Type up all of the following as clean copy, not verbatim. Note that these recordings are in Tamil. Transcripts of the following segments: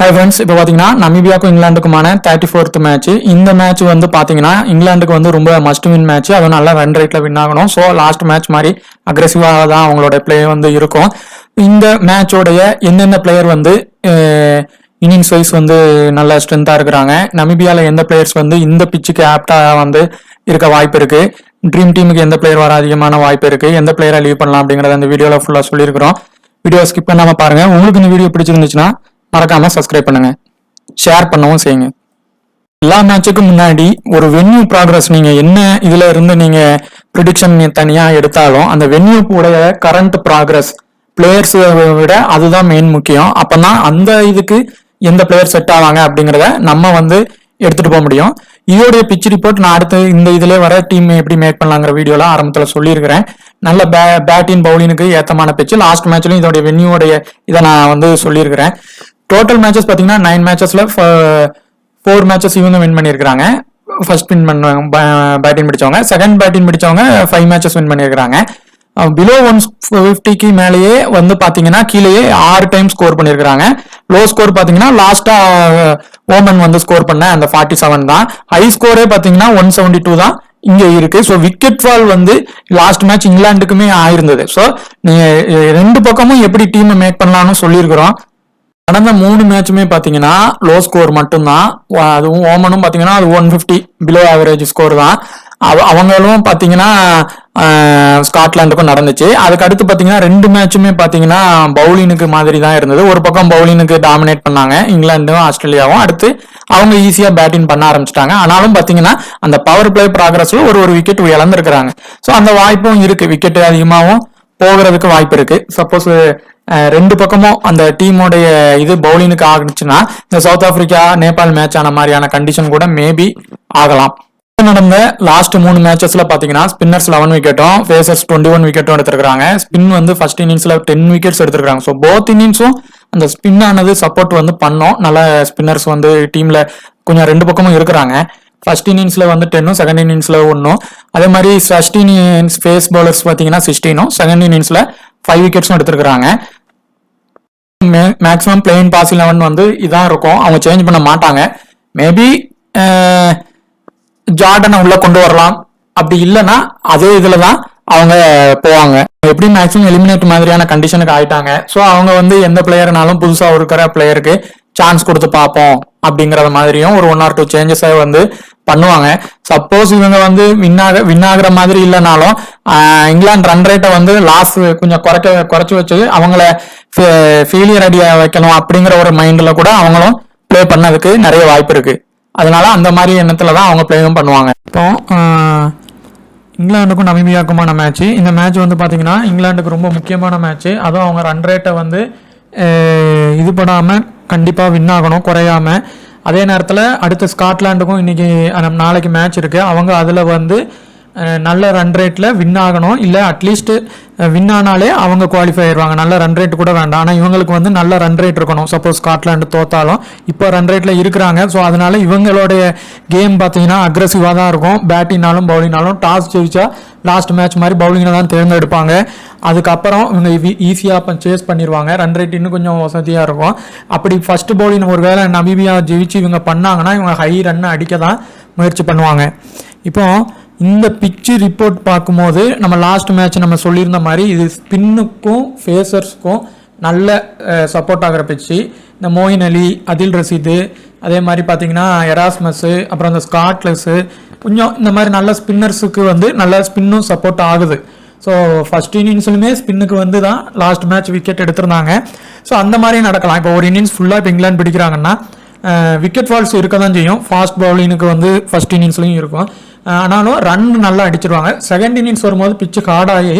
ஹை ஃப்ரெண்ட்ஸ், இப்போ பார்த்தீங்கன்னா நமீபியாவுக்கும் இங்கிலாந்துக்குமான 34th மேட்ச். இந்த மேட்ச் வந்து பார்த்தீங்கன்னா இங்கிலாந்துக்கு வந்து ரொம்ப மஸ்ட் வின் மேட்ச். அதுவும் நல்லா ரன் ரேட்ல வின் ஆகணும். ஸோ லாஸ்ட் மேட்ச் மாதிரி அக்ரெசிவாக தான் அவங்களோட பிளே வந்து இருக்கும். இந்த மேட்சோடைய எந்தெந்த பிளேயர் வந்து இன்னிங்ஸ் வைஸ் வந்து நல்ல ஸ்ட்ரென்த்தாக இருக்கிறாங்க, நமீபியாவில் எந்த பிளேயர்ஸ் வந்து இந்த பிச்சுக்கு ஆப்டாக வந்து இருக்க வாய்ப்பு இருக்கு, ட்ரீம் டீமுக்கு எந்த பிளேயர் வர அதிகமான வாய்ப்பு இருக்கு, எந்த பிளேயரை லீவ் பண்ணலாம் அப்படிங்கறத இந்த வீடியோல ஃபுல்லாக சொல்லியிருக்கிறோம். வீடியோ ஸ்கிப் பண்ணாம பாருங்க. உங்களுக்கு இந்த வீடியோ பிடிச்சிருந்துச்சுன்னா மறக்காம சப்ஸ்கிரைப் பண்ணுங்க, ஷேர் பண்ணவும் செய்யுங்க. எல்லா மேட்சுக்கும் முன்னாடி ஒரு வென்யூ ப்ராக்ரஸ் நீங்க என்ன இதுல இருந்து நீங்க ப்ரிடிக்ஷன் தனியா எடுத்தாலும் அந்த வென்யூ உடைய கரண்ட் ப்ராக்ரஸ் பிளேயர்ஸ் விட அதுதான் மெயின் முக்கியம். அப்பதான் அந்த இதுக்கு எந்த பிளேயர் செட் ஆவாங்க அப்படிங்கிறத நம்ம வந்து எடுத்துட்டு போக முடியும். இதோடைய பிச் ரிப்போர்ட் நான் அடுத்து இந்த இதுல வர டீம் எப்படி மேக் பண்ணலாங்கிற வீடியோல ஆரம்பத்துல சொல்லியிருக்கிறேன். நல்ல பேட்டிங் பவுலினுக்கு ஏத்தமான பிச்சு. லாஸ்ட் மேட்ச்லயும் இதோடைய வென்யூடைய இதை நான் வந்து சொல்லியிருக்கிறேன். டோட்டல் மேட்சஸ் பாத்தீங்கன்னா 9 மேட்சஸ்ல 4 மேட்சஸ் இவங்க வின் பண்ணியிருக்காங்க. ஃபர்ஸ்ட் வின் பண்ணுவாங்க பேட்டிங் பிடிச்சவங்க, செகண்ட் பேட்டிங் பிடிச்சவங்க 5 மேட்சஸ் வின் பண்ணியிருக்காங்க. பிலோ 150க்கு மேலேயே வந்து பாத்தீங்கன்னா கீழேயே 6 டைம் ஸ்கோர் பண்ணிருக்காங்க. லோ ஸ்கோர் பாத்தீங்கன்னா லாஸ்டா ஓமன் வந்து ஸ்கோர் பண்ண அந்த 47 தான். ஹை ஸ்கோரே பாத்தீங்கன்னா 172 தான் இங்க இருக்கு. ஸோ விக்கெட் ஃபால் வந்து லாஸ்ட் மேட்ச் இங்கிலாந்துக்குமே ஆயிருந்தது. ஸோ நீங்க ரெண்டு பக்கமும் எப்படி டீம் மேக் பண்ணலாம்னு சொல்லியிருக்கிறோம். கடந்த 3 மேட்சுமே பாத்தீங்கன்னா லோ ஸ்கோர் மட்டும்தான். அதுவும் ஓமனும் பாத்தீங்கன்னா அது 150 பிலோ ஆவரேஜ் ஸ்கோர் தான். அவங்களும் பாத்தீங்கன்னா ஸ்காட்லாண்டுக்கும் நடந்துச்சு. அதுக்கு அடுத்து பாத்தீங்கன்னா 2 மேட்சுமே பாத்தீங்கன்னா பவுலினுக்கு மாதிரி தான் இருந்தது. ஒரு பக்கம் பவுலினுக்கு டாமினேட் பண்ணாங்க இங்கிலாண்டும் ஆஸ்திரேலியாவும். அடுத்து அவங்க ஈஸியா பேட்டிங் பண்ண ஆரம்பிச்சிட்டாங்க. ஆனாலும் பாத்தீங்கன்னா அந்த பவர் பிளே ப்ராக்ரஸ்ல ஒரு விக்கெட் இழந்திருக்கிறாங்க. ஸோ அந்த வாய்ப்பும் இருக்கு, விக்கெட் அதிகமாகவும் போகிறதுக்கு வாய்ப்பு இருக்கு. சப்போஸ் ரெண்டு பக்கமும் அந்த டீமோடைய இது பவுலினுக்கு ஆகுச்சுன்னா இந்த சவுத் ஆப்பிரிக்கா நேபாள் மேட்ச் ஆன மாதிரியான கண்டிஷன் கூட மேபி ஆகலாம். நடந்த லாஸ்ட் 3 மேட்சஸ்ல பாத்தீங்கன்னா ஸ்பின்னர்ஸ் 11 விக்கெட்டும் ஃபேசர்ஸ் 21 விக்கெட்டும் எடுத்திருக்காங்க. ஸ்பின் வந்து ஃபர்ஸ்ட் இன்னிங்ஸ்ல 10 விக்கெட்ஸ் எடுத்திருக்காங்க. ஸோ போத் இன்னிங்ஸும் அந்த ஸ்பின் ஆனது சப்போர்ட் வந்து பண்ணோம். நல்ல ஸ்பின்னர்ஸ் வந்து டீம்ல கொஞ்சம் ரெண்டு பக்கமும் இருக்கிறாங்க. ஃபர்ஸ்ட் இன்னிங்ஸ்ல வந்து 10, செகண்ட் இன்னிங்ஸ்ல 1. அதே மாதிரி ஃபர்ஸ்ட் இன்னிங்ஸ் ஃபேஸ் பவுலர்ஸ் பாத்தீங்கன்னா 16, செகண்ட் இன்னிங்ஸ்ல 5 விக்கெட்ஸும் எடுத்திருக்காங்க. மேக்ஸிமம் பிளேயிங் பாஸ் 11 வந்து இதான் இருக்கும், அவங்க சேஞ்ச் பண்ண மாட்டாங்க. மேபி ஜார்டனை உள்ள கொண்டு வரலாம், அப்படி இல்லைன்னா அதே இதுலதான் அவங்க போவாங்க. எப்படி மேக்ஸிமம் எலிமினேட் மாதிரியான கண்டிஷனுக்கு ஆயிட்டாங்க. ஸோ அவங்க வந்து எந்த பிளேயர்னாலும் புதுசா இருக்கிற பிளேயருக்கு சான்ஸ் கொடுத்து பார்ப்போம் அப்படிங்கறது மாதிரியும் ஒரு 1 or 2 சேஞ்சஸை வந்து பண்ணுவாங்க. சப்போஸ் இவங்க வந்து வின் ஆகுற மாதிரி இல்லைனாலும் இங்கிலாந்து ரன் ரேட்டை வந்து லாஸ் கொஞ்சம் குறைச்சு வச்சு அவங்கள ஃபெயிலியர் அடியா வைக்கணும் அப்படிங்கிற ஒரு மைண்ட்ல கூட அவங்களும் பிளே பண்ணதுக்கு நிறைய வாய்ப்பு இருக்கு. அதனால அந்த மாதிரி எண்ணத்துலதான் அவங்க பிளேவும் பண்ணுவாங்க. இப்போ இங்கிலாந்துக்கும் நமீபியாவுக்குமான மேட்ச். இந்த மேட்ச் வந்து பாத்தீங்கன்னா இங்கிலாந்துக்கு ரொம்ப முக்கியமான மேட்ச். அதுவும் அவங்க ரன் ரேட்டை வந்து இது படாம கண்டிப்பா வின் ஆகணும், குறையாம. அதே நேரத்தில் அடுத்த ஸ்காட்லாண்டுக்கும் இன்னைக்கு நாளைக்கு மேட்ச் இருக்கு. அவங்க அதில் வந்து நல்ல ரன் ரேட்ல வின் ஆகணும், இல்லை அட்லீஸ்ட் வின் ஆனாலே அவங்க குவாலிஃபை ஆயிடுவாங்க. நல்ல ரன் ரேட் கூட வேண்டாம், ஆனால் இவங்களுக்கு வந்து நல்ல ரன் ரேட் இருக்கணும். சப்போஸ் ஸ்காட்லாண்டு தோத்தாலும் இப்போ ரன் ரேட்ல இருக்கிறாங்க. ஸோ அதனால இவங்களுடைய கேம் பார்த்தீங்கன்னா அக்ரெசிவாக தான் இருக்கும். பேட்டிங்னாலும் பவுலிங்னாலும் டாஸ் ஜெயிச்சா லாஸ்ட் மேட்ச் மாதிரி பவுலிங்கை தான் தேர்ந்தெடுப்பாங்க. அதுக்கப்புறம் இவங்க ஈஸியாக சேஸ் பண்ணிடுவாங்க. ரன் ரேட் இன்னும் கொஞ்சம் வசதியாக இருக்கும். அப்படி ஃபர்ஸ்ட் பவுலிங் ஒரு வேளை நமீபியா ஜெயிச்சு இவங்க பண்ணாங்கன்னா இவங்க ஹை ரன் அடிக்க தான் முயற்சி பண்ணுவாங்க. இப்போ இந்த பிச்சு ரிப்போர்ட் பார்க்கும்போது நம்ம லாஸ்ட் மேட்ச் நம்ம சொல்லியிருந்த மாதிரி இது ஸ்பின்னுக்கும் ஃபேசர்ஸ்க்கும் நல்ல சப்போர்ட் ஆகிற பிச்சு. இந்த மோயின் அலி, அதில் ரசீது, அதே மாதிரி பார்த்தீங்கன்னா எராஸ்மஸ், அப்புறம் அந்த ஸ்காட்லெஸ்ஸு, கொஞ்சம் இந்த மாதிரி நல்ல ஸ்பின்னர்ஸுக்கு வந்து நல்ல ஸ்பின்னும் சப்போர்ட் ஆகுது. ஸோ ஃபர்ஸ்ட் இன்னிங்ஸ்லுமே ஸ்பின்னுக்கு வந்து தான் லாஸ்ட் மேட்ச் விக்கெட் எடுத்திருந்தாங்க. ஸோ அந்த மாதிரி நடக்கலாம். இப்போ ஒரு இன்னிங்ஸ் ஃபுல்லாக இப்போ இங்கிலாந்து பிடிக்கிறாங்கன்னா விக்கெட் ஃபால்ஸ் இருக்க தான் செய்யும். ஃபாஸ்ட் பவுலிங்க்கு வந்து ஃபர்ஸ்ட் இன்னிங்ஸ்லையும் இருக்கும். ஆனாலும் ரன் நல்லா அடிச்சிருவாங்க. செகண்ட் இன்னிங்ஸ் வரும்போது பிச்சு ஹார்டாகி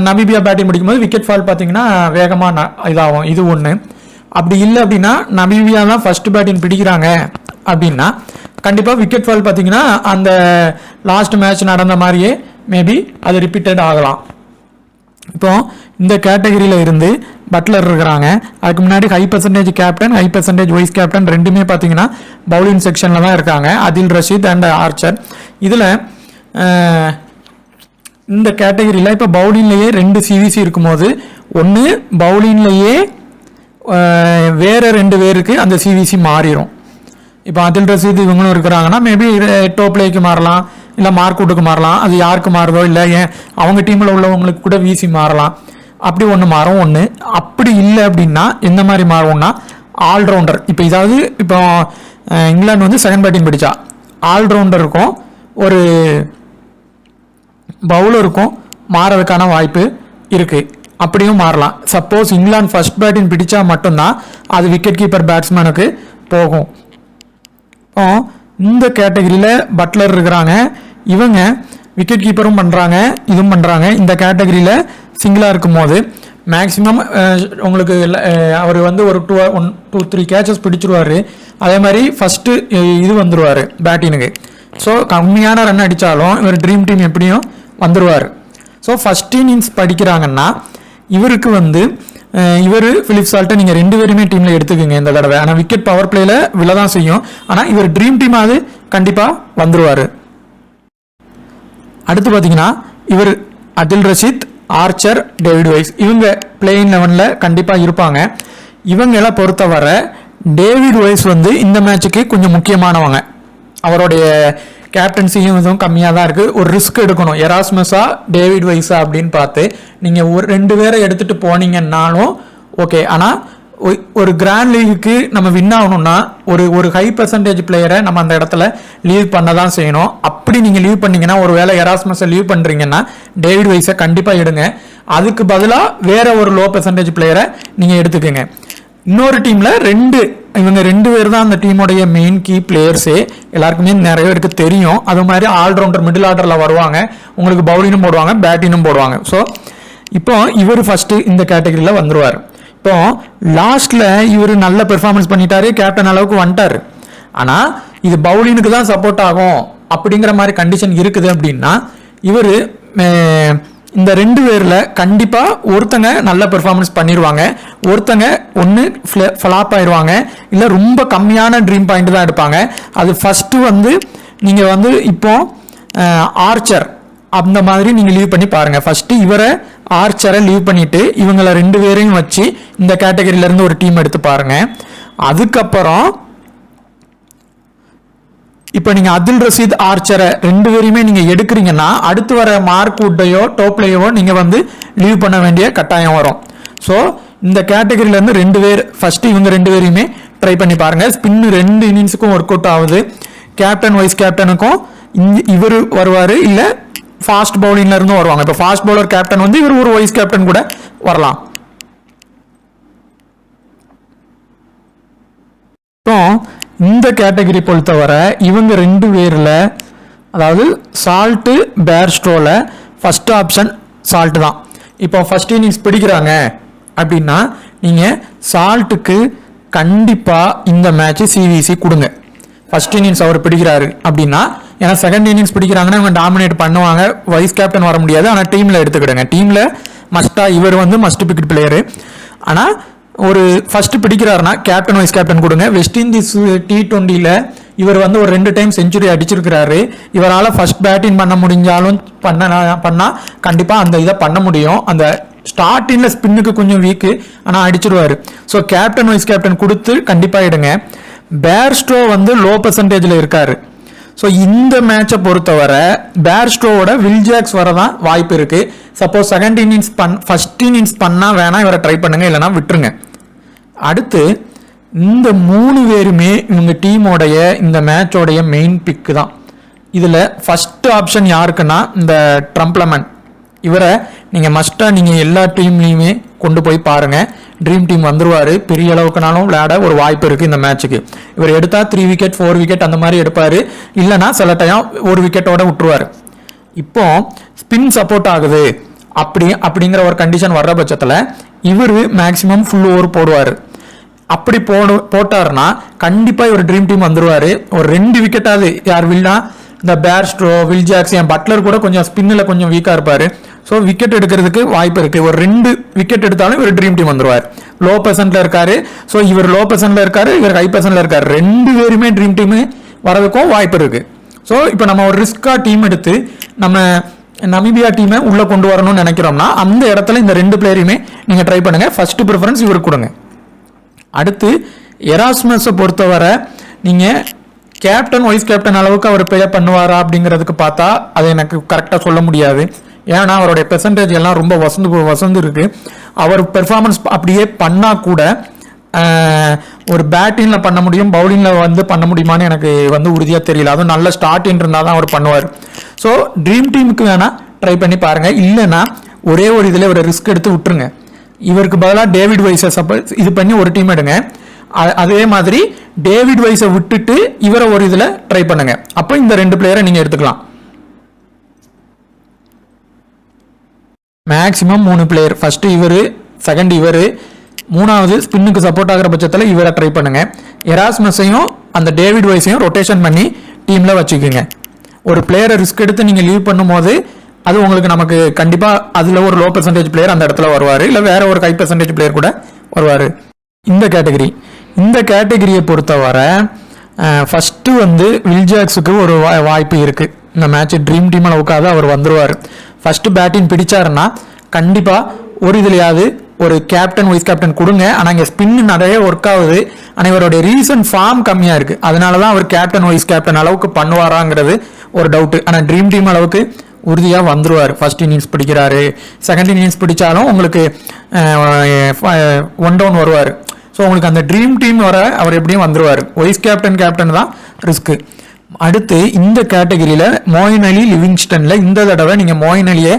நமீபியா பேட்டிங் பிடிக்கும்போது விக்கெட் ஃபால் பார்த்தீங்கன்னா வேகமாக இதாகும். இது ஒன்று. அப்படி இல்லை அப்படின்னா நமீபியா தான் ஃபர்ஸ்ட் பேட்டிங் பிடிக்கிறாங்க அப்படின்னா கண்டிப்பாக விக்கெட் ஃபால் பார்த்தீங்கன்னா அந்த லாஸ்ட் மேட்ச் நடந்த மாதிரியே மேபி அது ரிப்பீட்டட் ஆகலாம். இப்போ இந்த கேட்டகரியில இருந்து பட்லர் இருக்கிறாங்க. அதுக்கு முன்னாடி high percentage captain, high percentage vice captain ரெண்டுமே பார்த்தீங்கன்னா பவுலிங் செக்ஷன்ல தான் இருக்காங்க. அதில் ரஷீத் அண்ட் ஆர்ச்சர். இதுல இந்த கேட்டகரியில இப்போ பவுலிங்லயே 2 சிவிசி இருக்கும்போது ஒன்று பவுலிங்லயே வேறு 2 பேருக்கு அந்த சிவிசி மாறிடும். இப்போ அதில் ரசீது இவங்களும் இருக்கிறாங்கன்னா மேபி டோப்லேக்கு மாறலாம், இல்லை மார்க்வுட்டுக்கு மாறலாம். அது யாருக்கு மாறுதோ இல்லை ஏன் அவங்க டீமில் உள்ளவங்களுக்கு கூட விசி மாறலாம். அப்படி ஒன்று மாறும். ஒன்று அப்படி இல்லை அப்படின்னா எந்த மாதிரி மாறும்னா ஆல்ரவுண்டர். இப்போ இதாவது இப்போ இங்கிலாந்து வந்து செகண்ட் பேட்டிங் பிடிச்சா ஆல்ரவுண்டர் இருக்கும், ஒரு பவுலருக்கும் மாறதுக்கான வாய்ப்பு இருக்குது. அப்படியும் மாறலாம். சப்போஸ் இங்கிலாந்து ஃபர்ஸ்ட் பேட்டிங் பிடிச்சா மட்டும்தான் அது விக்கெட் கீப்பர் பேட்ஸ்மேனுக்கு போகும். இந்த கேட்டகரியில் பட்லர் இருக்கிறாங்க, இவங்க விக்கெட் கீப்பரும் பண்ணுறாங்க, இதுவும் பண்ணுறாங்க. இந்த கேட்டகரியில் சிங்கிளாக இருக்கும் போது மேக்ஸிமம் உங்களுக்கு அவர் வந்து ஒரு 2-3 கேச்சஸ் பிடிச்சிருவார். அதே மாதிரி ஃபஸ்ட்டு இது வந்துடுவார் பேட்டினுக்கு. ஸோ கம்மியான ரன் அடித்தாலும் இவர் ட்ரீம் டீம் எப்படியும் வந்துடுவார். ஸோ ஃபஸ்ட் இன்னிங்ஸ் படிக்கிறாங்கன்னா இவருக்கு வந்து இவர் பிலிப் சால்ட்டை நீங்கள் 2 பேருமே டீமில் எடுத்துக்கோங்க இந்த தடவை. ஆனால் விக்கெட் பவர் பிளேயில் விழதான் செய்யும். ஆனால் இவர் ட்ரீம் டீமாவது கண்டிப்பாக வந்துடுவார். அடுத்து பார்த்தீங்கன்னா இவர் அதில் ரஷீத், ஆர்ச்சர், டேவிட் வைஸ் இவங்க பிளேயிங் 11ல் கண்டிப்பாக இருப்பாங்க. இவங்களை பொறுத்தவரை டேவிட் வைஸ் வந்து இந்த மேட்சுக்கு கொஞ்சம் முக்கியமானவங்க. அவருடைய கேப்டன்சியும் இதுவும் கம்மியாக தான் இருக்குது. ஒரு ரிஸ்க் எடுக்கணும், எராஸ்மஸா டேவிட் வைஸா அப்படின்னு பார்த்து நீங்கள் ஒரு 2 பேரை எடுத்துகிட்டு போனீங்கன்னாலும் ஓகே. ஆனால் ஒரு கிராண்ட் லீகுக்கு நம்ம வின் ஆகணும்னா ஒரு ஹை பர்சன்டேஜ் பிளேயரை நம்ம அந்த இடத்துல லீவ் பண்ண தான் செய்யணும். அப்படி நீங்கள் லீவ் பண்ணீங்கன்னா, ஒரு வேளை எராஸ்மஸை லீவ் பண்ணுறீங்கன்னா டேவிட் வைஸை கண்டிப்பாக எடுங்க. அதுக்கு பதிலாக வேற ஒரு லோ பர்சன்டேஜ் பிளேயரை நீங்கள் எடுத்துக்கோங்க. இன்னொரு டீமில் இவங்க 2 பேர் தான் அந்த டீமோடைய மெயின் கீ பிளேயர்ஸே. எல்லாருக்குமே நிறைய பேருக்கு தெரியும். அது மாதிரி ஆல்ரவுண்டர் மிடில் ஆர்டரில் வருவாங்க, உங்களுக்கு பவுலிங்கும் போடுவாங்க, பேட்டிங்கும் போடுவாங்க. ஸோ இப்போ இவர் ஃபஸ்ட்டு இந்த கேட்டகரியில் வந்துடுவார். இப்போ லாஸ்ட்டில் இவர் நல்ல பெர்ஃபார்மன்ஸ் பண்ணிட்டாரு, கேப்டன் அளவுக்கு வந்துட்டார். ஆனால் இது பவுலிங்க்கு தான் சப்போர்ட் ஆகும் அப்படிங்கிற மாதிரி கண்டிஷன் இருக்குது அப்படின்னா இவர் இந்த 2 பேரில் கண்டிப்பாக ஒருத்தங்க நல்ல பெர்ஃபார்மன்ஸ் பண்ணிடுவாங்க, ஒருத்தங்க ஒன்று ஃப்ளாப் ஆயிடுவாங்க, இல்லை ரொம்ப கம்மியான ட்ரீம் பாயிண்ட் தான் எடுப்பாங்க. அது ஃபஸ்ட்டு வந்து நீங்கள் வந்து இப்போ ஆர்ச்சர் அந்த மாதிரி நீங்கள் லீவ் பண்ணி பாருங்கள். ஃபஸ்ட்டு இவரை ஆர்ச்சரை லீவ் பண்ணிவிட்டு இவங்களை 2 பேரையும் வச்சு இந்த கேட்டகரியிலேருந்து ஒரு டீம் எடுத்து பாருங்கள். அதுக்கப்புறம் இப்போ நீங்கள் அதில் ரஷீத், ஆர்ச்சரை 2 பேரையுமே நீங்கள் எடுக்கிறீங்கன்னா அடுத்து வர மார்க்வுட்டையோ டோப்லேயோ நீங்கள் வந்து லீவ் பண்ண வேண்டிய கட்டாயம் வரும். ஸோ இந்த கேட்டகரியிலேருந்து 2 பேர் ஃபஸ்ட்டு இவங்க 2 பேரையுமே ட்ரை பண்ணி பாருங்கள். ஸ்பின்னு 2 இன்னிங்ஸுக்கும் ஒர்க் அவுட் ஆகுது. கேப்டன் வைஸ் கேப்டனுக்கும் இவர் வருவார், இல்லை ஃபாஸ்ட் பவுலிங்ல இருந்தும் வருவாங்க. இப்போ ஃபாஸ்ட் பவுலர் கேப்டன் வந்து இவர் ஒரு வைஸ் கேப்டன் கூட வரலாம். இப்போ இந்த கேட்டகரி பொறுத்தவரை இவங்க 2 பேரில், அதாவது சால்ட்டு பேர்ஸ்ட்ரோவில் ஃபர்ஸ்ட் ஆப்ஷன் சால்ட்டு தான். இப்போ ஃபர்ஸ்ட் இன்னிங்ஸ் பிடிக்கிறாங்க அப்படின்னா நீங்கள் சால்ட்டுக்கு கண்டிப்பாக இந்த மேட்ச் சிவிசி கொடுங்க. ஃபர்ஸ்ட் இன்னிங்ஸ் அவர் பிடிக்கிறாரு அப்படின்னா, ஏன்னா செகண்ட் இன்னிங்ஸ் பிடிக்கிறாங்கன்னா இவங்க டாமினேட் பண்ணுவாங்க, வைஸ் கேப்டன் வர முடியாது. ஆனால் டீமில் எடுத்துக்கிடுங்க. டீமில் மஸ்ட்டாக இவர் வந்து மஸ்ட் பிக்கெட் பிளேயரு. ஆனால் ஒரு ஃபர்ஸ்ட் பிடிக்கிறாருன்னா கேப்டன் வைஸ் கேப்டன் கொடுங்க. வெஸ்ட் இண்டீஸ் T20ல் இவர் வந்து ஒரு 2 டைம் செஞ்சுரி அடிச்சிருக்கிறாரு. இவரால் ஃபர்ஸ்ட் பேட்டிங் பண்ண முடிஞ்சாலும் பண்ணால் கண்டிப்பாக அந்த இதை பண்ண முடியும். அந்த ஸ்டார்டிங்கில் ஸ்பின்னுக்கு கொஞ்சம் வீக்கு, ஆனால் அடிச்சிருவார். ஸோ கேப்டன் வைஸ் கேப்டன் கொடுத்து கண்டிப்பாக எடுங்க. பேர்ஸ்ட்ரோ வந்து லோ பர்சன்டேஜில் இருக்கார். ஸோ இந்த மேட்சை பொறுத்தவரை பேர்ஸ்ட்ரோவோட வில்ஜாக்ஸ் வரதான் வாய்ப்பு இருக்குது. Suppose second innings first innings பண்ணால் வேணால் இவரை ட்ரை பண்ணுங்கள், இல்லைனா விட்டுருங்க. அடுத்து இந்த 3 பேருமே இவங்க டீமோடைய இந்த மேட்சோடைய மெயின் பிக்கு தான். இதில் ஃபஸ்ட்டு ஆப்ஷன் யாருக்குன்னா இந்த ட்ரம்ப்லமன். இவரை நீங்கள் மஸ்ட்டாக நீங்கள் எல்லா டீம்லேயுமே கொண்டு போய் பாருங்கள். ட்ரீம் டீம் வந்துருவார். பெரிய அளவுக்குனாலும் விளையாட ஒரு வாய்ப்பு இருக்குது இந்த மேட்சுக்கு. இவர் எடுத்தால் 3 விக்கெட் 4 விக்கெட் அந்த மாதிரி எடுப்பார், இல்லைனா சில டைம் 1 விக்கெட்டோட விட்டுருவார். இப்போ ஸ்பின் சப்போர்ட் ஆகுது அப்படிங்கிற ஒரு கண்டிஷன் வர்ற பட்சத்தில் இவர் மேக்ஸிமம் ஃபுல் ஓவர் போடுவார். அப்படி போட்டாருன்னா கண்டிப்பாக இவர் ட்ரீம் டீம் வந்துருவார். ஒரு 2 விக்கெட்டாவது யார் வில்னா இந்த பேர்ஸ்ட்ரோ, வில்ஜாக்ஸ், என் பட்லர் கூட கொஞ்சம் ஸ்பின்னில் கொஞ்சம் வீக்காக இருப்பார். ஸோ விக்கெட் எடுக்கிறதுக்கு வாய்ப்பு இருக்குது. ஒரு 2 விக்கெட் எடுத்தாலும் இவர் ட்ரீம் டீம் வந்துருவார். லோ பர்சன்ட்ல இருக்காரு. ஸோ இவர் லோ பர்சன்ட்ல இருக்காரு, இவர் ஹை பர்சன்ட்ல இருக்காரு. 2 பேருமே ட்ரீம் டீம் வரதுக்கும் வாய்ப்பு இருக்குது. ஸோ இப்போ நம்ம ஒரு ரிஸ்கா டீம் எடுத்து நம்ம நமீபியா டீமை உள்ளே கொண்டு வரணும்னு நினைக்கிறோம்னா அந்த இடத்துல இந்த 2 பிளேயரையுமே நீங்கள் ட்ரை பண்ணுங்கள். ஃபர்ஸ்ட் ப்ரிஃபரன்ஸ் இவருக்கு கொடுங்க. அடுத்து எராஸ்மஸை பொறுத்தவரை நீங்கள் கேப்டன் வைஸ் கேப்டன் அளவுக்கு அவர் ப்ளே பண்ணுவாரா அப்படிங்கிறதுக்கு பார்த்தா அதை எனக்கு கரெக்டாக சொல்ல முடியாது. ஏன்னா அவருடைய பெர்சன்டேஜ் எல்லாம் ரொம்ப வசந்து இருக்கு. அவர் பெர்ஃபார்மன்ஸ் அப்படியே பண்ணால் கூட ஒரு பேட்டிங்கில் பண்ண முடியும், பவுலிங்கில் வந்து பண்ண முடியுமான்னு எனக்கு வந்து உறுதியாக தெரியல. அதுவும் நல்ல ஸ்டார்டிங் இருந்தால் தான் அவர் பண்ணுவார். ஸோ ட்ரீம் டீமுக்கு வேணால் ட்ரை பண்ணி பாருங்கள். இல்லைன்னா ஒரே ஒரு இதில் ஒரு ரிஸ்க் எடுத்து விட்டுருங்க. இவருக்கு பதிலாக டேவிட் வைஸை இது பண்ணி ஒரு டீம் எடுங்க. அதே மாதிரி டேவிட் வைஸை விட்டுட்டு இவரை ஒரு இதில் ட்ரை பண்ணுங்க. அப்போ இந்த 2 பிளேயரை நீங்கள் எடுத்துக்கலாம். மேக்ஸிமம் 3 பிளேயர், ஃபர்ஸ்ட் இவர், செகண்ட் இவர், மூணாவது ஸ்பின்னுக்கு சப்போர்ட் ஆகிற பட்சத்தில் இவரை ட்ரை பண்ணுங்க. எராஸ்மஸையும் அந்த டேவிட் வைஸையும் ரொட்டேஷன் பண்ணி டீமில் வச்சுக்கோங்க. ஒரு பிளேயரை ரிஸ்க் எடுத்து நீங்கள் லீவ் பண்ணும்போது அது உங்களுக்கு நமக்கு கண்டிப்பாக அதில் ஒரு லோ பெர்சன்டேஜ் பிளேயர் அந்த இடத்துல வருவார், இல்லை வேற ஒரு ஹை பெர்சன்டேஜ் பிளேயர் கூட வருவார். இந்த கேட்டகரியை பொறுத்தவரை ஃபஸ்ட்டு வந்து வில்ஜாக்ஸுக்கு ஒரு வாய்ப்பு இருக்குது. இந்த மேட்ச் ட்ரீம் டீம் அளவுக்காக அவர் வந்துடுவார். ஃபஸ்ட்டு பேட்டிங் பிடிச்சாருன்னா கண்டிப்பாக ஒரு இதுலையாவது ஒரு கேப்டன் வைஸ் கேப்டன் கொடுங்க. ஆனால் இங்கே ஸ்பின் நிறைய ஒர்க் ஆகுது. ஆனால் இவருடைய ரீசன்ட் ஃபார்ம் கம்மியாக இருக்குது. அதனால தான் அவர் கேப்டன் வைஸ் கேப்டன் அளவுக்கு பண்ணுவாராங்கிறது ஒரு டவுட்டு. ஆனால் ட்ரீம் டீம் அளவுக்கு உறுதியாக வந்துடுவார். ஃபர்ஸ்ட் இன்னிங்ஸ் பிடிக்கிறாரு, செகண்ட் இன்னிங்ஸ் பிடிச்சாலும் உங்களுக்கு 1 டவுன் வருவார். ஸோ உங்களுக்கு அந்த ட்ரீம் டீம் வர அவர் எப்படியும் வந்துடுவார். வைஸ் கேப்டன் தான் ரிஸ்க்கு. அடுத்து இந்த கேட்டகரியில் மோயின் அலி, லிவிங்ஸ்டனில் இந்த தடவை நீங்கள் மோயின் அலியை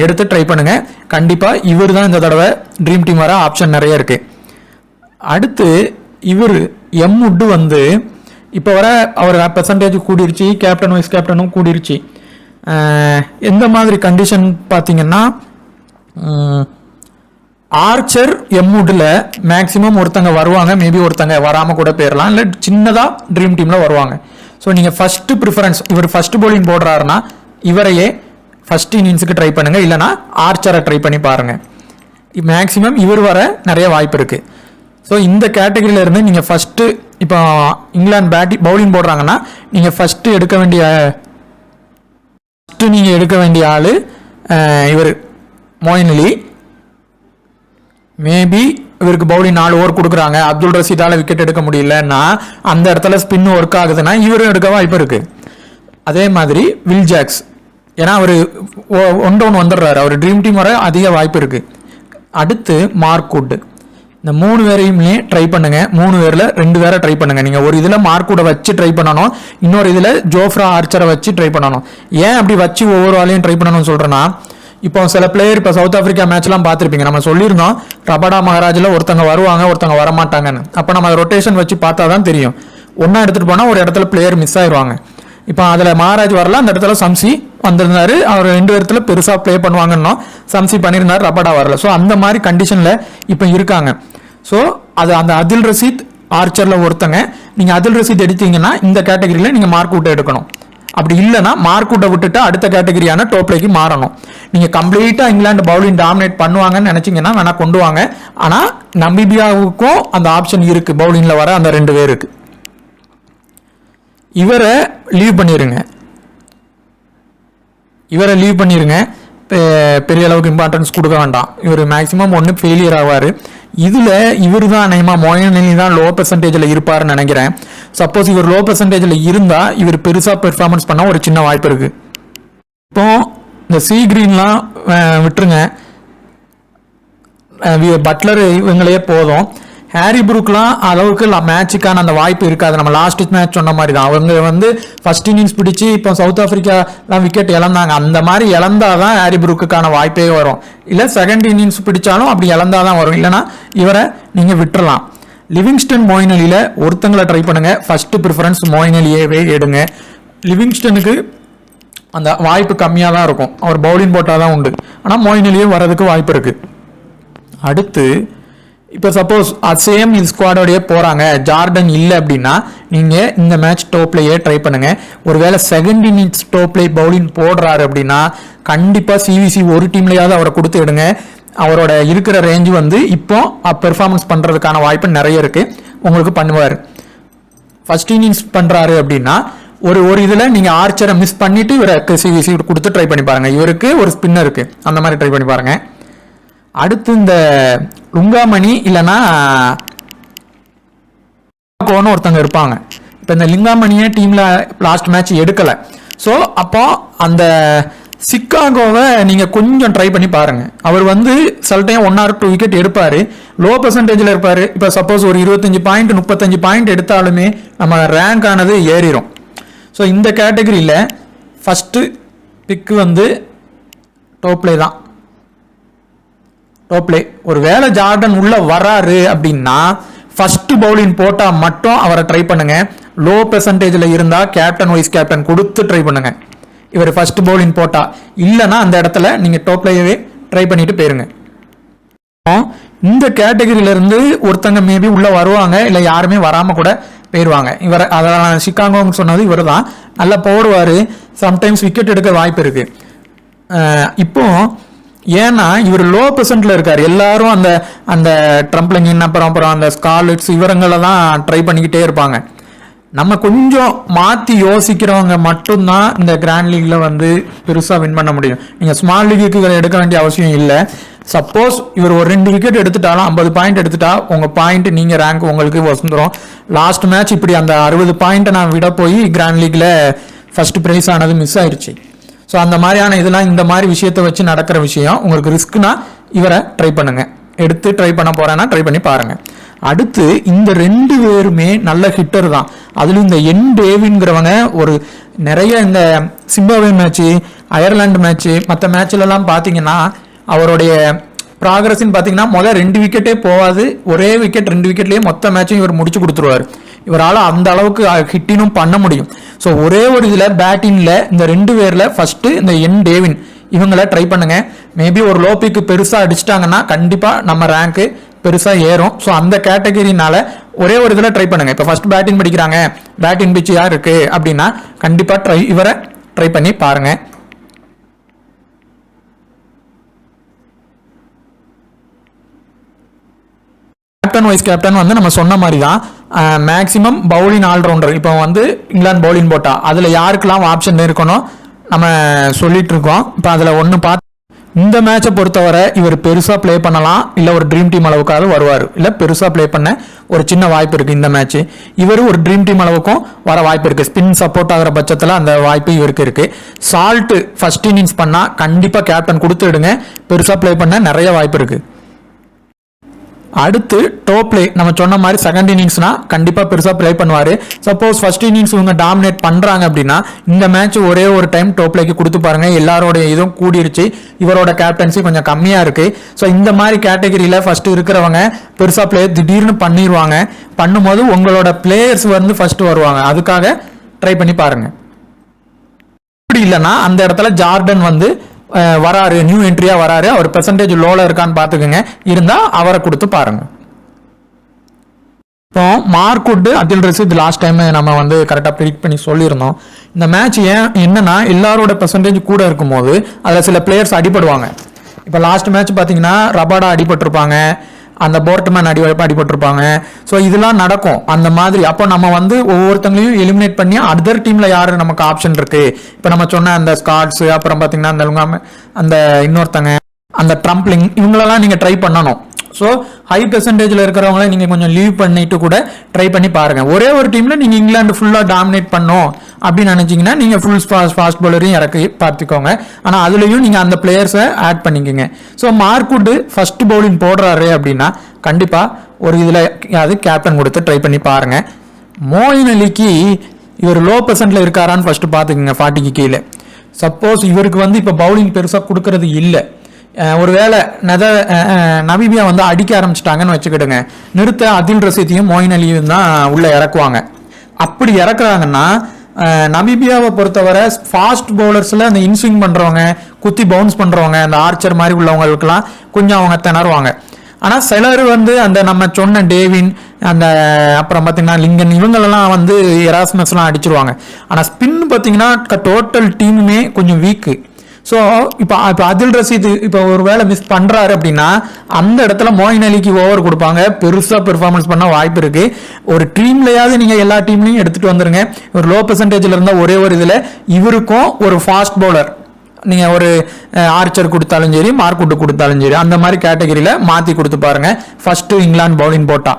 எடுத்து ட்ரை பண்ணுங்க. கண்டிப்பாக இவர் தான் இந்த தடவை ட்ரீம் டீம் வர ஆப்ஷன் நிறைய இருக்குது. அடுத்து இவர் வுட் வந்து இப்போ வர அவர் பெர்சன்டேஜ் கூடிருச்சு, கேப்டன் வைஸ் கேப்டனும் கூடிருச்சு. எந்த மாதிரி கண்டிஷன் பார்த்தீங்கன்னா ஆர்ச்சர் வுட்ல மேக்ஸிமம் ஒருத்தங்க வருவாங்க, மேபி ஒருத்தங்க வராமல் கூட போயிடலாம், இல்லை சின்னதாக ட்ரீம் டீமில் வருவாங்க. ஸோ நீங்கள் ஃபஸ்ட்டு ப்ரிஃபரன்ஸ் இவர் ஃபஸ்ட்டு பவுலிங் போடுறாருன்னா இவரையே ஃபர்ஸ்ட் இன்னிங்ஸுக்கு ட்ரை பண்ணுங்கள், இல்லைனா ஆர்ச்சரை ட்ரை பண்ணி பாருங்கள். மேக்ஸிமம் இவர் வர நிறைய வாய்ப்பு இருக்குது. ஸோ இந்த கேட்டகரியில் இருந்து நீங்கள் ஃபஸ்ட்டு இப்போ இங்கிலாந்து பவுலிங் போடுறாங்கன்னா நீங்கள் ஃபஸ்ட்டு எடுக்க வேண்டிய ஆள் இவர் மோயின் அலி. மேபி இவருக்கு பவுலிங் 4 ஓவர் கொடுக்குறாங்க, அப்துல் ரஷீதால விக்கெட் எடுக்க முடியலன்னா அந்த இடத்துல ஸ்பின் ஒர்க் ஆகுதுன்னா இவரும் எடுக்க வாய்ப்பு இருக்குது. அதே மாதிரி வில்ஜாக்ஸ், ஏன்னா அவர் 1 டவுன் வந்துடுறாரு, அவர் ட்ரீம் டீம் வர அதிக வாய்ப்பு இருக்குது. அடுத்து மார்க்வுட். இந்த 3 பேரையுமே ட்ரை பண்ணுங்க. 3 பேரில் 2 பேரை ட்ரை பண்ணுங்க. நீங்கள் ஒரு இதில் மார்க்வுட்டை வச்சு ட்ரை பண்ணணும், இன்னொரு இதில் ஜோஃப்ரா ஆர்ச்சரை வச்சு ட்ரை பண்ணணும். ஏன் அப்படி வச்சு ஒவ்வொரு ஆளையும் ட்ரை பண்ணணும்னு சொல்கிறேன்னா, இப்போ சில பிளேயர் இப்போ சவுத் ஆப்பிரிக்கா மேட்ச்லாம் பார்த்துருப்பீங்க, நம்ம சொல்லியிருந்தோம் ரபடா மகாராஜில் ஒருத்தங்க வருவாங்க ஒருத்தங்க வரமாட்டாங்கன்னு. அப்போ நம்ம ரொட்டேஷன் வச்சு பார்த்தா தான் தெரியும். ஒன்றா எடுத்துகிட்டு போனால் ஒரு இடத்துல பிளேயர் மிஸ் ஆயிடுவாங்க. இப்போ அதில் மகாராஜ் வரல, அந்த இடத்துல சம்சி வந்திருந்தாரு, அவர் 2 இடத்துல பெருசாக ப்ளே பண்ணுவாங்கன்னா சம்சி பண்ணியிருந்தாரு, ரபடா வரல. ஸோ அந்த மாதிரி கண்டிஷனில் இப்போ இருக்காங்க. ஸோ அது அந்த அதில் ரஷீத் ஆர்ச்சரில் ஒருத்தங்க, நீங்கள் அதில் ரஷீத் எடுத்தீங்கன்னா இந்த கேட்டகரியில் நீங்கள் மார்க்வுட்டை எடுக்கணும். அப்படி இல்லைனா மார்க்வுட்டை விட்டுட்டு அடுத்த கேட்டகரியான டோப்லேக்கு மாறணும். நீங்கள் கம்ப்ளீட்டாக இங்கிலாந்து பவுலிங் டாமினேட் பண்ணுவாங்கன்னு நினச்சிங்கன்னா வேணால் கொண்டு வாங்க. ஆனால் நமீபியாவுக்கும் அந்த ஆப்ஷன் இருக்குது, பவுலிங்கில் வர அந்த 2 பேருக்கு. இவரை லீவ் பண்ணிடுங்க. பெரிய அளவுக்கு இம்பார்ட்டன்ஸ் கொடுக்க வேண்டாம். இவர் மேக்ஸிமம் ஒன்று ஃபெயிலியர் ஆவார். இதில் இவர் தான் அநேகமாக மோயின் அலி தான் லோ பெர்சன்டேஜில் இருப்பார்னு நினைக்கிறேன். சப்போஸ் இவர் லோ பெர்சன்டேஜில் இருந்தால் இவர் பெருசாக பெர்ஃபார்மன்ஸ் பண்ண ஒரு சின்ன வாய்ப்பு இருக்குது. இப்போ இந்த சி கிரீன்லாம் விட்டுருங்க, பட்லர் இவங்களே போதும். ஹாரி புரூக்லாம் அளவுக்கு மேட்சுக்கான அந்த வாய்ப்பு இருக்காது. நம்ம லாஸ்ட் மேட்ச் சொன்ன மாதிரி தான், அவங்க வந்து ஃபர்ஸ்ட் இன்னிங்ஸ் பிடிச்சி இப்போ சவுத் ஆப்பிரிக்காலாம் விக்கெட் இழந்தாங்க. அந்த மாதிரி இழந்தாதான் ஹாரி புரூக்குக்கான வாய்ப்பே வரும். இல்லை செகண்ட் இன்னிங்ஸ் பிடிச்சாலும் அப்படி இழந்தாதான் வரும். இல்லைனா இவரை நீங்கள் விட்டுறலாம். லிவிங்ஸ்டன் மோயின் அலியில் ஒருத்தங்களை ட்ரை பண்ணுங்க. ஃபர்ஸ்ட் ப்ரிஃபரன்ஸ் மோயின் அலியவே எடுங்க. லிவிங்ஸ்டனுக்கு அந்த வாய்ப்பு கம்மியாக தான் இருக்கும், அவர் பவுலிங் போட்டால் தான் உண்டு. ஆனால் மோயின் அலியே வரதுக்கு வாய்ப்பு இருக்குது. அடுத்து இப்போ சப்போஸ் சேம் இது ஸ்குவாடோடையே போகிறாங்க, ஜார்டன் இல்லை அப்படின்னா நீங்கள் இந்த மேட்ச் டோப்லேயே ட்ரை பண்ணுங்கள். ஒருவேளை செகண்ட் இன்னிங்ஸ் டோப்லே பவுலிங் போடுறாரு அப்படின்னா கண்டிப்பாக சிவிசி ஒரு டீம்லையாவது அவரை கொடுத்து விடுங்க. அவரோட இருக்கிற ரேஞ்சு வந்து இப்போ பெர்ஃபார்மன்ஸ் பண்ணுறதுக்கான வாய்ப்பு நிறைய இருக்குது, உங்களுக்கு பண்ணுவார். ஃபர்ஸ்ட் இன்னிங்ஸ் பண்ணுறாரு அப்படின்னா ஒரு இதில் நீங்கள் ஆர்ச்சரை மிஸ் பண்ணிவிட்டு இவருக்கு சிவிசி கொடுத்து ட்ரை பண்ணி பாருங்கள். இவருக்கு ஒரு ஸ்பின்னர் இருக்குது, அந்த மாதிரி ட்ரை பண்ணி பாருங்கள். அடுத்து இந்த லுங்காமணி இல்லைன்னா சிக்காகோன்னு ஒருத்தங்க இருப்பாங்க. இப்போ இந்த லிங்காமணியே டீமில் லாஸ்ட் மேட்ச் எடுக்கலை. ஸோ அப்போ அந்த சிக்காகோவை நீங்கள் கொஞ்சம் ட்ரை பண்ணி பாருங்கள். அவர் வந்து சில டைம் 1 or 2 விக்கெட் எடுப்பார், லோ பெர்சன்டேஜில் இருப்பார். இப்போ சப்போஸ் ஒரு 25 பாயிண்ட் 35 பாயிண்ட் எடுத்தாலுமே நம்ம ரேங்க் ஆனது ஏறிடும். ஸோ இந்த கேட்டகரியில் ஃபஸ்ட்டு பிக்கு வந்து டோப்லே தான். டோப்லே ஒரு வேளை ஜார்டன் உள்ள வராரு அப்படின்னா ஃபர்ஸ்ட் பவுலிங் போட்டால் மட்டும் அவரை ட்ரை பண்ணுங்க. லோ பெர்சன்டேஜில் இருந்தால் கேப்டன் வைஸ் கேப்டன் கொடுத்து ட்ரை பண்ணுங்க. இவர் ஃபர்ஸ்ட் பவுலிங் போட்டா, இல்லைன்னா அந்த இடத்துல நீங்கள் டோப்லேயே ட்ரை பண்ணிட்டு போயிருங்க. இந்த கேட்டகரியில இருந்து ஒருத்தங்க மேபி உள்ள வருவாங்க, இல்லை யாருமே வராமல் கூட போயிடுவாங்க. இவர் அதெல்லாம் சிக்காகோன்னு சொன்னது இவர் தான். நல்லா போடுவார், சம்டைம்ஸ் விக்கெட் எடுக்க வாய்ப்பு இருக்கு. இப்போ ஏன்னா இவர் லோ பெர்சன்ட்ல இருக்காரு. எல்லாரும் அந்த அந்த ட்ரம்ப்ளிங்கின் அப்புறம் அந்த ஸ்கார்லெட்ஸ் இவரங்களை தான் ட்ரை பண்ணிக்கிட்டே இருப்பாங்க. நம்ம கொஞ்சம் மாற்றி யோசிக்கிறவங்க மட்டும்தான் இந்த கிராண்ட் லீக்ல வந்து பெருசாக வின் பண்ண முடியும். நீங்கள் ஸ்மால் லீக்கு எடுக்க வேண்டிய அவசியம் இல்லை. சப்போஸ் இவர் ஒரு 2 விக்கெட் எடுத்துட்டாலும் 50 பாயிண்ட் எடுத்துட்டா உங்கள் பாயிண்ட் நீங்கள் ரேங்க் உங்களுக்கு வசந்துடும். லாஸ்ட் மேட்ச் இப்படி அந்த 60 பாயிண்ட்டை நான் விட போய் கிராண்ட் லீக்ல ஃபர்ஸ்ட் ப்ரைஸ் ஆனது மிஸ் ஆயிடுச்சு. ஸோ அந்த மாதிரியான இதெல்லாம் இந்த மாதிரி விஷயத்தை வச்சு நடக்கிற விஷயம். உங்களுக்கு ரிஸ்க்னா இவரை ட்ரை பண்ணுங்க. எடுத்து ட்ரை பண்ண போறேன்னா ட்ரை பண்ணி பாருங்க. அடுத்து இந்த 2 பேருமே நல்ல ஹிட்டர் தான். அதுல இந்த என் டேவின்ங்கிறவங்க ஒரு நிறைய இந்த சிம்பாப்வே மேட்ச்சு, அயர்லாந்து மேட்ச்சு, மற்ற மேட்ச்லலாம் பார்த்தீங்கன்னா அவருடைய ப்ராக்ரஸ்ன்னு பார்த்தீங்கன்னா முதல் 2 விக்கெட்டே போகாது, ஒரே விக்கெட் 2 விக்கெட்லேயே மொத்த மேட்சும் இவர் முடிச்சு கொடுத்துருவார். இவரால் அந்த அளவுக்கு ஹிட்டினும் பண்ண முடியும். ஸோ ஒரே ஒரு இதில் பேட்டிங்கில் இந்த 2 பேரில் ஃபர்ஸ்ட் இந்த என் டேவின் இவங்கள ட்ரை பண்ணுங்க. மேபி ஒரு லோபிக்கு பெருசாக அடிச்சிட்டாங்கன்னா கண்டிப்பாக நம்ம ரேங்க்கு பெருசாக ஏறும். ஸோ அந்த கேட்டகரினால ஒரே ஒரு இதில் ட்ரை பண்ணுங்க. இப்போ ஃபர்ஸ்ட் பேட்டிங் படிக்கிறாங்க, பேட்டிங் பிச்சு யார் இருக்கு அப்படின்னா கண்டிப்பாக இவரை ட்ரை பண்ணி பாருங்க. கேப்டன் வைஸ் கேப்டன் வந்து நம்ம சொன்ன மாதிரி தான் மேக்ஸிமம் பவுலிங் ஆல்ரவுண்டர். இப்போ வந்து இங்கிலாந்து பவுலிங் போட்டா அதில் யாருக்கெல்லாம் ஆப்ஷன் இருக்கணும் நம்ம சொல்லிட்டு இருக்கோம். இப்போ அதில் ஒன்று பார்த்து இந்த மேட்சை பொறுத்தவரை இவர் பெருசாக ப்ளே பண்ணலாம், இல்லை ஒரு ட்ரீம் டீம் அளவுக்காவது வருவார், இல்லை பெருசாக ப்ளே பண்ண ஒரு சின்ன வாய்ப்பு இருக்குது. இந்த மேட்ச் இவர் ஒரு ட்ரீம் டீம் அளவுக்கும் வர வாய்ப்பு இருக்குது. ஸ்பின் சப்போர்ட் ஆகிற பட்சத்தில் அந்த வாய்ப்பு இவருக்கு இருக்குது. சால்ட்டு ஃபர்ஸ்ட் இன்னிங்ஸ் பண்ணால் கண்டிப்பாக கேப்டன் கொடுத்துடுங்க, பெருசாக ப்ளே பண்ண நிறைய வாய்ப்பு இருக்குது. அடுத்து டோப்லே நம்ம சொன்ன மாதிரி செகண்ட் இன்னிங்ஸ்னா கண்டிப்பாக பெருசாக ப்ளே பண்ணுவார். சப்போஸ் ஃபர்ஸ்ட் இன்னிங்ஸ் இவங்க டாமினேட் பண்ணுறாங்க அப்படின்னா இந்த மேட்ச் ஒரே ஒரு டைம் டோப்லேக்கு கொடுத்து பாருங்க. எல்லாரோட இதுவும் கூடிருச்சு, இவரோட கேப்டன்சி கொஞ்சம் கம்மியாக இருக்குது. ஸோ இந்த மாதிரி கேட்டகரியில் ஃபர்ஸ்ட் இருக்கிறவங்க பெருசாக ப்ளே திடீர்னு பண்ணிடுவாங்க. பண்ணும்போது உங்களோட பிளேயர்ஸ் வந்து ஃபர்ஸ்ட் வருவாங்க, அதுக்காக ட்ரை பண்ணி பாருங்க. அப்படி இல்லைன்னா அந்த இடத்துல ஜார்டன் வந்து வராரு, நியூ என்ட்ரியா வராரு, அவர் பெர்சன்டேஜ் லோல இருக்கான்னு பாத்துக்கோங்க, இருந்தா அவரை கொடுத்து பாருங்க. இப்போ மார்க்வுட், அதில் ரஷீத் லாஸ்ட் டைம் நம்ம வந்து கரெக்டாக ப்ரிடிக்ட் பண்ணி சொல்லியிருந்தோம். இந்த மேட்ச் என்னன்னா எல்லாரோட பெர்சன்டேஜ் கூட இருக்கும்போது அதில் சில பிளேயர்ஸ் அடிபடுவாங்க. இப்போ லாஸ்ட் மேட்ச் பார்த்தீங்கன்னா ரபாடா அடிபட்டிருப்பாங்க, அந்த போர்ட்மேன் அடிபட்டிருப்பாங்க. ஸோ இதெல்லாம் நடக்கும் அந்த மாதிரி. அப்போ நம்ம வந்து ஒவ்வொருத்தங்களையும் எலிமினேட் பண்ணி அதர் டீம்ல யாரு நமக்கு ஆப்ஷன் இருக்கு. இப்போ நம்ம சொன்ன அந்த ஸ்காட்ஸ், அப்புறம் பார்த்தீங்கன்னா அந்த இன்னொருத்தங்க அந்த ட்ரம்ப்ளிங், இவங்களெல்லாம் நீங்க ட்ரை பண்ணணும். ஸோ ஹை பெர்சன்டேஜில் இருக்கிறவங்கள நீங்கள் கொஞ்சம் லீவ் பண்ணிட்டு கூட ட்ரை பண்ணி பாருங்க. ஒரே ஒரு டீமில் நீங்கள் இங்கிலாந்து ஃபுல்லாக டாமினேட் பண்ணோம் அப்படின்னு நினச்சிங்கன்னா நீங்கள் ஃபுல் ஃபாஸ்ட் பவுலரையும் இறக்கி பார்த்துக்கோங்க. ஆனால் அதுலேயும் நீங்கள் அந்த பிளேயர்ஸை ஆட் பண்ணிக்கோங்க. ஸோ மார்க்வுட் ஃபர்ஸ்ட் பவுலிங் போடுறாரு அப்படின்னா கண்டிப்பாக ஒரு இதில் அது கேப்டன் கொடுத்து ட்ரை பண்ணி பாருங்க. மோயின் அலிக்கு இவர் லோ பெர்சன்ட்ல இருக்காரான்னு ஃபர்ஸ்ட் பார்த்துக்குங்க, 40க்கு கீழே. சப்போஸ் இவருக்கு வந்து இப்போ பவுலிங் பெருசாக கொடுக்கறது இல்லை, ஒருவேளை நமீபியா வந்து அடிக்க ஆரம்பிச்சிட்டாங்கன்னு வச்சுக்கிடுங்க, நிறுத்த அதில் ரஷீத்தையும் மோயின் அலியும் தான் உள்ள இறக்குவாங்க. அப்படி இறக்குறாங்கன்னா நமீபியாவை பொறுத்தவரை ஃபாஸ்ட் பவுலர்ஸ்ல அந்த இன்ஸ்விங் பண்றவங்க, குத்தி பவுன்ஸ் பண்றவங்க, அந்த ஆர்ச்சர் மாதிரி உள்ளவங்களுக்குலாம் கொஞ்சம் அவங்க திணறுவாங்க. ஆனால் சிலர் வந்து அந்த நம்ம சொன்ன டேவின், அந்த அப்புறம் பார்த்தீங்கன்னா லிங்கன், இவங்களெல்லாம் வந்து எராஸ்மஸ்லாம் அடிச்சிருவாங்க. ஆனால் ஸ்பின் பார்த்தீங்கன்னா டோட்டல் டீமுமே கொஞ்சம் வீக்கு. ஸோ இப்போ அதில் ரஷீத் இப்போ ஒரு வேளை மிஸ் பண்ணுறாரு அப்படின்னா அந்த இடத்துல மோயின் அலிக்கு ஓவர் கொடுப்பாங்க, பெருசாக பெர்ஃபார்மன்ஸ் பண்ண வாய்ப்பு இருக்கு. ஒரு டீம்லையாவது நீங்கள் எல்லா டீம்லையும் எடுத்துகிட்டு வந்துருங்க. ஒரு லோ பெர்சன்டேஜில் இருந்தால் ஒரே ஒரு இதில் இவருக்கும் ஒரு ஃபாஸ்ட் பவுலர் நீங்கள் ஒரு ஆர்ச்சர் கொடுத்தாலும் சரி, மார்க்வுட் கொடுத்தாலும் சரி, அந்த மாதிரி கேட்டகரியில் மாற்றி கொடுத்து பாருங்க ஃபர்ஸ்ட் இங்கிலாந்து பவுலிங் போட்டா.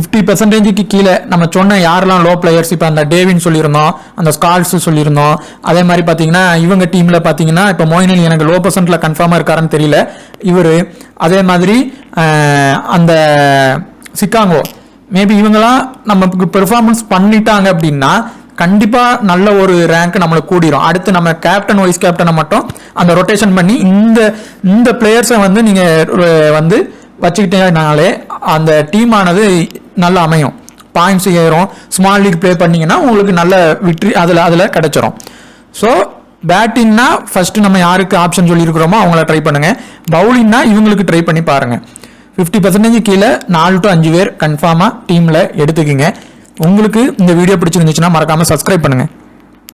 50%க்கு கீழே நம்ம சொன்ன யாரெல்லாம் லோ பிளேயர்ஸ், இப்போ அந்த டேவின் சொல்லியிருந்தோம், அந்த ஸ்கால்ஸ் சொல்லியிருந்தோம். அதே மாதிரி பார்த்தீங்கன்னா இவங்க டீமில் பார்த்தீங்கன்னா இப்போ மொயின் அலி எனக்கு லோ பர்சன்ட்ல கன்ஃபார்மாக இருக்காருன்னு தெரியல இவர். அதே மாதிரி அந்த சிக்காங்கோ மேபி இவங்கெல்லாம் நமக்கு பெர்ஃபார்மன்ஸ் பண்ணிட்டாங்க அப்படின்னா கண்டிப்பா நல்ல ஒரு ரேங்க் நம்மளுக்கு கூடிரும். அடுத்து நம்ம கேப்டன் வைஸ் கேப்டனை மட்டும் அந்த ரொட்டேஷன் பண்ணி இந்த பிளேயர்ஸை வந்து நீங்க வந்து வச்சுக்கிட்டீங்கனாலே அந்த டீம் ஆனது நல்லா அமையும், பாயிண்ட்ஸ் ஏறும். ஸ்மால் லீக் ப்ளே பண்ணீங்கன்னா உங்களுக்கு நல்ல விக்டரி அதில் கிடைச்சிரும். ஸோ பேட்டிங்னா ஃபர்ஸ்ட் நம்ம யாருக்கு ஆப்ஷன் சொல்லியிருக்கிறோமோ அவங்கள ட்ரை பண்ணுங்க. பவுலிங்னா இவங்களுக்கு ட்ரை பண்ணி பாருங்க. 50% கீழே 4 to 5 பேர் கன்ஃபார்மாக டீமில் எடுத்துக்கிங்க. உங்களுக்கு இந்த வீடியோ பிடிச்சிருந்துச்சுன்னா மறக்காமல் சப்ஸ்கிரைப் பண்ணுங்கள்.